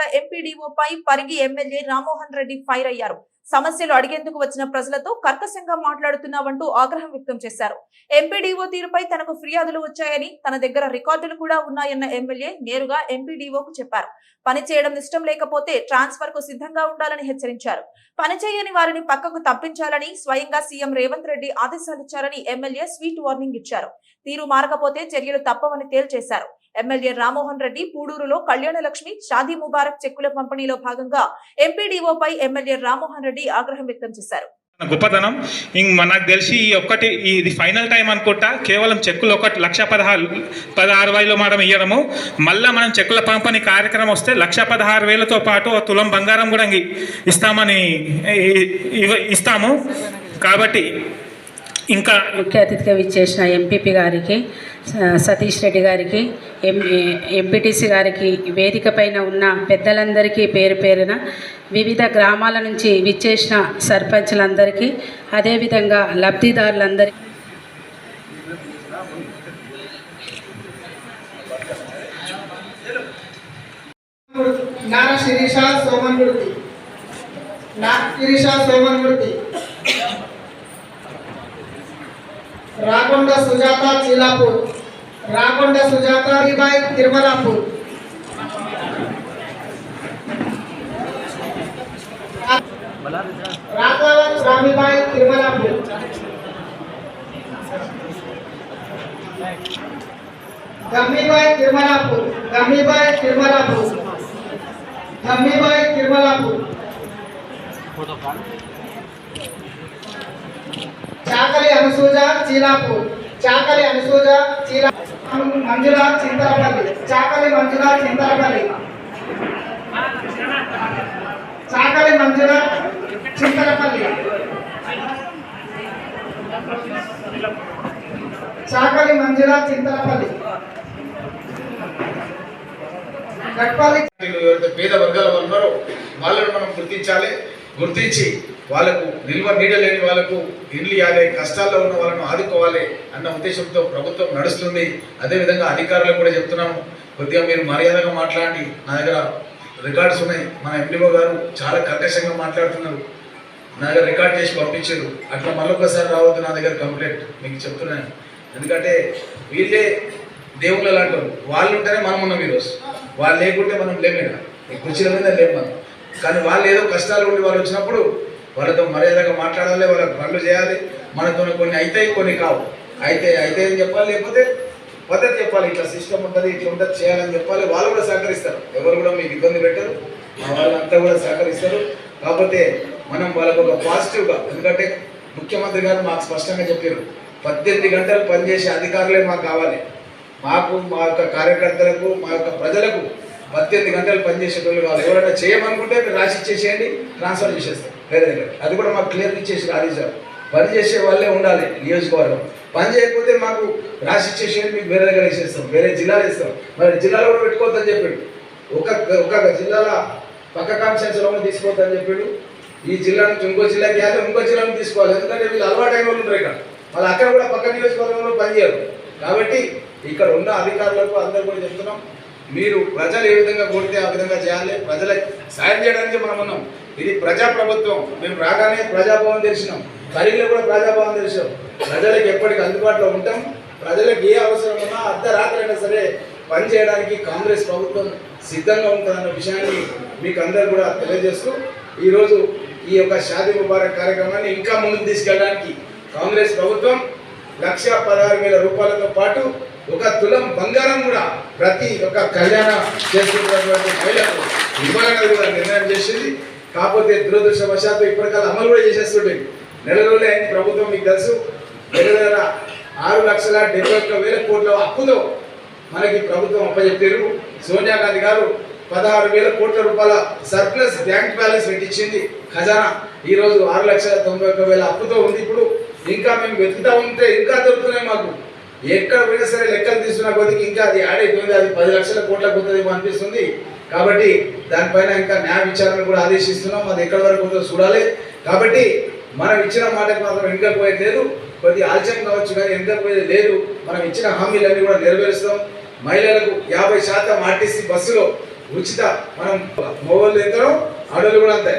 Tangella ఎంపీడీఓపై Parigi MLA Rammohan Reddy fire అయ్యారు. సమస్యలు అడిగేందుకు వచ్చిన ప్రజలతో కర్కశంగా మాట్లాడుతున్నావంటూ ఆగ్రహం వ్యక్తం చేశారు. ఎంపీడీఓ తీరుపై తనకు ఫిర్యాదులు వచ్చాయని, తన దగ్గర రికార్డులు కూడా ఉన్నాయన్న ఎమ్మెల్యే నేరుగా ఎంపీడీఓకు చెప్పారు. పని చేయడం ఇష్టం లేకపోతే ట్రాన్స్ఫర్ కు సిద్ధంగా ఉండాలని హెచ్చరించారు. పని చేయని వారిని పక్కకు తప్పించాలని స్వయంగా సీఎం రేవంత్ రెడ్డి ఆదేశాలిచ్చారని ఎమ్మెల్యే స్వీట్ వార్నింగ్ ఇచ్చారు. తీరు మారకపోతే చర్యలు తప్పవని తేల్చేశారు. ఎమ్మెల్యే రామ్మోహన్ రెడ్డి పూడూరులో కళ్యాణలక్ష్మి షాదీ ముబారక్ చెక్కుల పంపిణీలో భాగంగా ఎంపీడీఓపై ఎమ్మెల్యే రామ్మోహన్ రెడ్డి ఆగ్రహం వ్యక్తం చేశారు. గొప్పతనం నాకు తెలిసి ఇది ఫైనల్ టైం అనుకుంటా. కేవలం చెక్కులు 1,16,000 మాత్రం ఇవ్వడము, మళ్ళీ మనం చెక్కుల పంపిణీ కార్యక్రమం వస్తే 1,16,000తో పాటు తులం బంగారం కూడా ఇస్తాము. కాబట్టి ఇంకా ముఖ్య అతిథిగా విచ్చేసిన ఎంపీపీ గారికి, సతీష్ రెడ్డి గారికి, ఎంపీటీసీ గారికి, వేదిక పైన ఉన్న పెద్దలందరికీ పేరు పేరున, వివిధ గ్రామాల నుంచి విచ్చేసిన సర్పంచ్లందరికీ, అదేవిధంగా లబ్ధిదారులందరికీ రాకొండ సుజాత చీలాపూర్, రాకొండ సుజాత బాయ్ తిరుమలాపూర్, రాకావత్ రామిబాయ్ తిరుమలాపూర్, గమ్మిబాయ్ తిరుమలాపూర్, గమ్మిబాయ్ తిరుమలాపూర్, గమ్మిబాయ్ తిరుమలాపూర్, చాకలి అనుసూజ చీలాపూర్, చాకలి అనుసూజ చీలా, మంజులా చింతలపల్లి, చాకలి మంజులా చింతలపల్లి, చాకలి మంజులా చింతలపల్లి, చాకలి మంజులా చింతలపల్లి, గట్పల్లి. పేద వర్గాల వాళ్ళు ఉన్నారో వాళ్ళని మనం గుర్తించి వాళ్ళకు నిల్వ నీడ లేని వాళ్ళకు ఇల్లు ఇవ్వాలి, కష్టాల్లో ఉన్న వాళ్ళను ఆదుకోవాలి అన్న ఉద్దేశంతో ప్రభుత్వం నడుస్తుంది. అదేవిధంగా అధికారులకు కూడా చెప్తున్నాము, కొద్దిగా మీరు మర్యాదగా మాట్లాడి. నా దగ్గర రికార్డ్స్ ఉన్నాయి. మన ఎంపీఓ గారు చాలా కర్కశంగా మాట్లాడుతున్నారు. నా దగ్గర రికార్డ్ చేసి పంపించారు. అట్లా మరొకసారి రావద్దు నా దగ్గర కంప్లైంట్ మీకు చెప్తున్నాను. ఎందుకంటే వీళ్ళే దేవుళ్ళ లాంటి వాళ్ళు ఉంటేనే మనం ఉన్నాం ఈరోజు. వాళ్ళు లేకుంటే మనం లేమేనా, ఈ కుర్చీల మీద లేము మనం. కానీ వాళ్ళు ఏదో కష్టాలు ఉండి వాళ్ళు వచ్చినప్పుడు వాళ్ళతో మర్యాదగా మాట్లాడాలి, వాళ్ళకి పనులు చేయాలి. మనతో కొన్ని అవుతాయి, కొన్ని కావు. అయితే అని చెప్పాలి, లేకపోతే పద్ధతి చెప్పాలి. ఇట్లా సిస్టమ్ ఉంటుంది, ఇట్లా ఉంటుంది, చేయాలని చెప్పాలి. వాళ్ళు కూడా సహకరిస్తారు. ఎవరు కూడా మీకు ఇబ్బంది పెట్టరు, వాళ్ళంతా కూడా సహకరిస్తారు. కాకపోతే మనం వాళ్ళకు ఒక పాజిటివ్గా, ఎందుకంటే ముఖ్యమంత్రి గారు మాకు స్పష్టంగా చెప్పారు, 18 గంటలు పనిచేసే అధికారులే మాకు కావాలి. మాకు, మా యొక్క కార్యకర్తలకు, మా యొక్క ప్రజలకు 18 గంటలు పనిచేసేటోళ్ళు కావాలి. ఎవరైనా చేయమనుకుంటే మీరు రాసి ఇచ్చేసేయండి, ట్రాన్స్ఫర్ చేసేస్తాం వేరే దగ్గర. అది కూడా మాకు క్లియర్ ఇచ్చేసి ఆదేశాలు. పని చేసే వాళ్ళే ఉండాలి నియోజకవర్గం. పని చేయకపోతే మాకు రాసి ఇచ్చేసేయండి, మీకు వేరే దగ్గర వేసేస్తాం, వేరే జిల్లాలు వేస్తాం. మరి జిల్లాలో కూడా పెట్టుకోవద్దని చెప్పాడు. ఒక జిల్లాల పక్క కాన్స్టిట్యూన్సీలో తీసుకోవద్దని చెప్పాడు. ఈ జిల్లా నుంచి ఇంకో జిల్లాకి వెళ్ళి ఇంకో జిల్లాను తీసుకోవాలి. ఎందుకంటే వీళ్ళు అలవాటైన వాళ్ళు ఉంటారు ఇక్కడ. వాళ్ళు అక్కడ కూడా పక్క నియోజకవర్గంలో పనిచేయరు. కాబట్టి ఇక్కడ ఉన్న అధికారులకు అందరూ కూడా చెప్తున్నాం, మీరు ప్రజలు ఏ విధంగా కోరితే ఆ విధంగా చేయాలి. ప్రజలకు సాయం చేయడానికి మనం ఉన్నాం. ఇది ప్రజాప్రభుత్వం. మేము రాగానే ప్రజాభవన్ తెరిచినాం, పరిగిలో కూడా ప్రజాభవన్ తెరిచాం. ప్రజలకు ఎప్పటికీ అందుబాటులో ఉంటాం. ప్రజలకు ఏ అవసరం ఉన్నా అర్ధరాత్రి అయినా సరే పని చేయడానికి కాంగ్రెస్ ప్రభుత్వం సిద్ధంగా ఉంటుందన్న విషయాన్ని మీకు అందరూ కూడా తెలియజేస్తూ, ఈరోజు ఈ యొక్క షాదీ ముబారక్ కార్యక్రమాన్ని ఇంకా ముందుకు తీసుకెళ్ళడానికి కాంగ్రెస్ ప్రభుత్వం 1,16,000 రూపాయలతో పాటు 1 తులం బంగారం కూడా ప్రతి ఒక్క కళ్యాణ చేసుకున్నటువంటి మహిళలకు ఇవ్వాలని కూడా నిర్ణయం చేసింది. కాకపోతే దురదృష్టవశాత్తు ఇప్పటికల్లా అమలు కూడా చేసేస్తుంటే నెల రోజులే అయింది. ప్రభుత్వం మీకు తెలుసు, 6,71,000 కోట్ల అప్పుతో మనకి ప్రభుత్వం అప్పచెప్పారు. సోనియా గాంధీ గారు 16,000 కోట్ల రూపాయల సర్ప్లస్ బ్యాంక్ బ్యాలెన్స్ పెట్టించింది ఖజానా. ఈరోజు 6,91,000 అప్పుతో ఉంది. ఇప్పుడు ఇంకా మేము వెతుకుతా ఉంటే ఇంకా దొరుకుతున్నాయి మాకు. ఎక్కడ పోయినా సరే లెక్కలు తీసుకున్న కొద్దికి ఇంకా అది యాడ్ అయిపోయింది. అది 10 లక్షల కోట్లకు పోతుందేమో అనిపిస్తుంది. కాబట్టి దానిపైన ఇంకా న్యాయ విచారణ కూడా ఆదేశిస్తున్నాం. అది ఎక్కడి వరకు ఉందో చూడాలి. కాబట్టి మనం ఇచ్చిన మాటకు మాత్రం వెనుకపోయేది లేదు. కొద్ది ఆలస్యం కావచ్చు కానీ వెనుకపోయేది లేదు. మనం ఇచ్చిన హామీలన్నీ కూడా నెరవేరుస్తాం. మహిళలకు 50% ఆర్టీసీ బస్సులో ఉచిత మనం మొగోళ్ళు ఎంతనో ఆడవాళ్ళు కూడా అంతే